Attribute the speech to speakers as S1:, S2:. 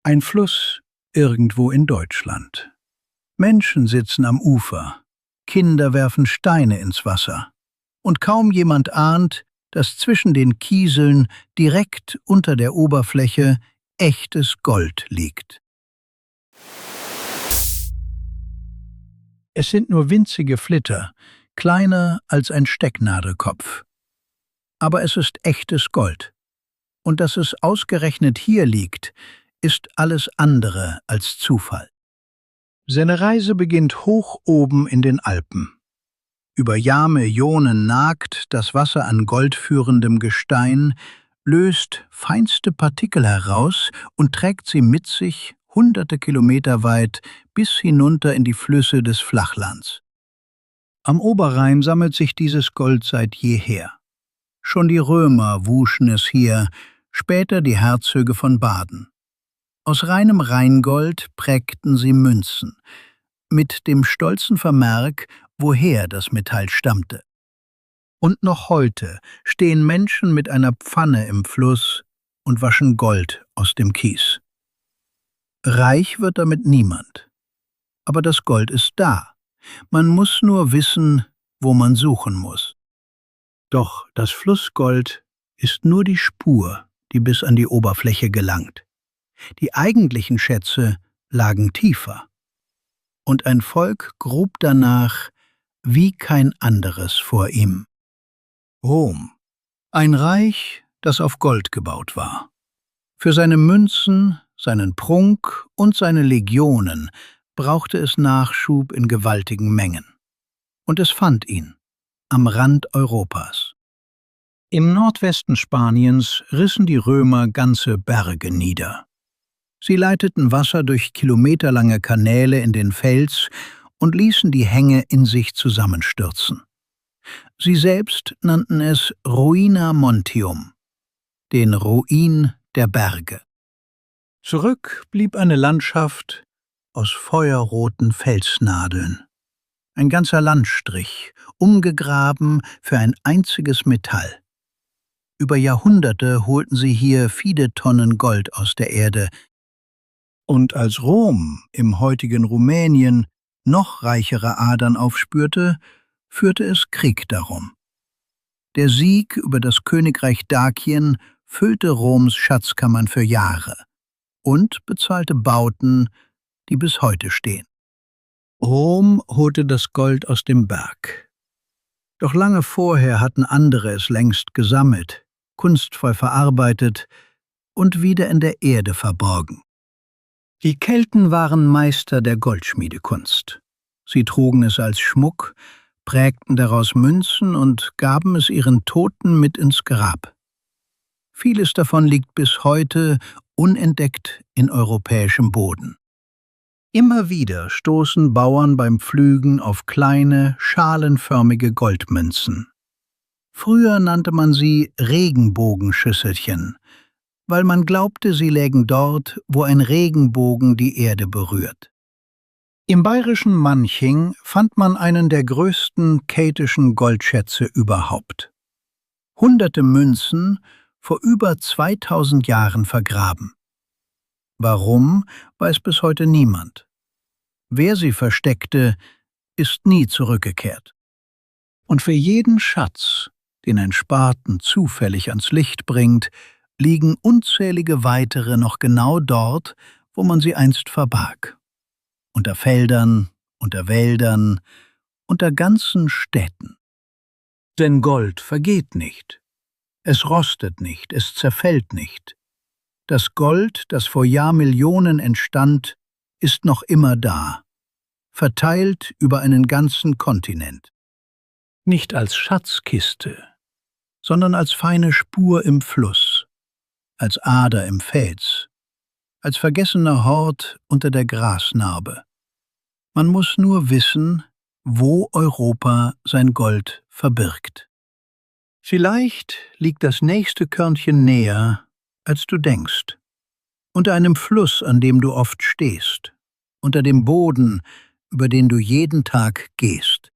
S1: Ein Fluss irgendwo in Deutschland. Menschen sitzen am Ufer, Kinder werfen Steine ins Wasser. Und kaum jemand ahnt, dass zwischen den Kieseln direkt unter der Oberfläche echtes Gold liegt. Es sind nur winzige Flitter, kleiner als ein Stecknadelkopf. Aber es ist echtes Gold. Und dass es ausgerechnet hier liegt, ist alles andere als Zufall. Seine Reise beginnt hoch oben in den Alpen. Über Jahrmillionen nagt das Wasser an goldführendem Gestein, löst feinste Partikel heraus und trägt sie mit sich hunderte Kilometer weit bis hinunter in die Flüsse des Flachlands. Am Oberrhein sammelt sich dieses Gold seit jeher. Schon die Römer wuschen es hier, später die Herzöge von Baden. Aus reinem Rheingold prägten sie Münzen, mit dem stolzen Vermerk, woher das Metall stammte. Und noch heute stehen Menschen mit einer Pfanne im Fluss und waschen Gold aus dem Kies. Reich wird damit niemand. Aber das Gold ist da. Man muss nur wissen, wo man suchen muss. Doch das Flussgold ist nur die Spur, die bis an die Oberfläche gelangt. Die eigentlichen Schätze lagen tiefer. Und ein Volk grub danach wie kein anderes vor ihm. Rom, ein Reich, das auf Gold gebaut war. Für seine Münzen, seinen Prunk und seine Legionen brauchte es Nachschub in gewaltigen Mengen. Und es fand ihn, am Rand Europas. Im Nordwesten Spaniens rissen die Römer ganze Berge nieder. Sie leiteten Wasser durch kilometerlange Kanäle in den Fels und ließen die Hänge in sich zusammenstürzen. Sie selbst nannten es Ruina Montium, den Ruin der Berge. Zurück blieb eine Landschaft aus feuerroten Felsnadeln. Ein ganzer Landstrich, umgegraben für ein einziges Metall. Über Jahrhunderte holten sie hier viele Tonnen Gold aus der Erde. Und als Rom im heutigen Rumänien noch reichere Adern aufspürte, führte es Krieg darum. Der Sieg über das Königreich Dakien füllte Roms Schatzkammern für Jahre und bezahlte Bauten, die bis heute stehen. Rom holte das Gold aus dem Berg. Doch lange vorher hatten andere es längst gesammelt, kunstvoll verarbeitet und wieder in der Erde verborgen. Die Kelten waren Meister der Goldschmiedekunst. Sie trugen es als Schmuck, prägten daraus Münzen und gaben es ihren Toten mit ins Grab. Vieles davon liegt bis heute unentdeckt in europäischem Boden. Immer wieder stoßen Bauern beim Pflügen auf kleine, schalenförmige Goldmünzen. Früher nannte man sie Regenbogenschüsselchen, weil man glaubte, sie lägen dort, wo ein Regenbogen die Erde berührt. Im bayerischen Manching fand man einen der größten keltischen Goldschätze überhaupt. Hunderte Münzen, vor über 2000 Jahren vergraben. Warum, weiß bis heute niemand. Wer sie versteckte, ist nie zurückgekehrt. Und für jeden Schatz, den ein Spaten zufällig ans Licht bringt, liegen unzählige weitere noch genau dort, wo man sie einst verbarg. Unter Feldern, unter Wäldern, unter ganzen Städten. Denn Gold vergeht nicht. Es rostet nicht, es zerfällt nicht. Das Gold, das vor Jahrmillionen entstand, ist noch immer da, verteilt über einen ganzen Kontinent. Nicht als Schatzkiste, sondern als feine Spur im Fluss, als Ader im Fels, als vergessener Hort unter der Grasnarbe. Man muss nur wissen, wo Europa sein Gold verbirgt. Vielleicht liegt das nächste Körnchen näher, als du denkst. Unter einem Fluss, an dem du oft stehst. Unter dem Boden, über den du jeden Tag gehst.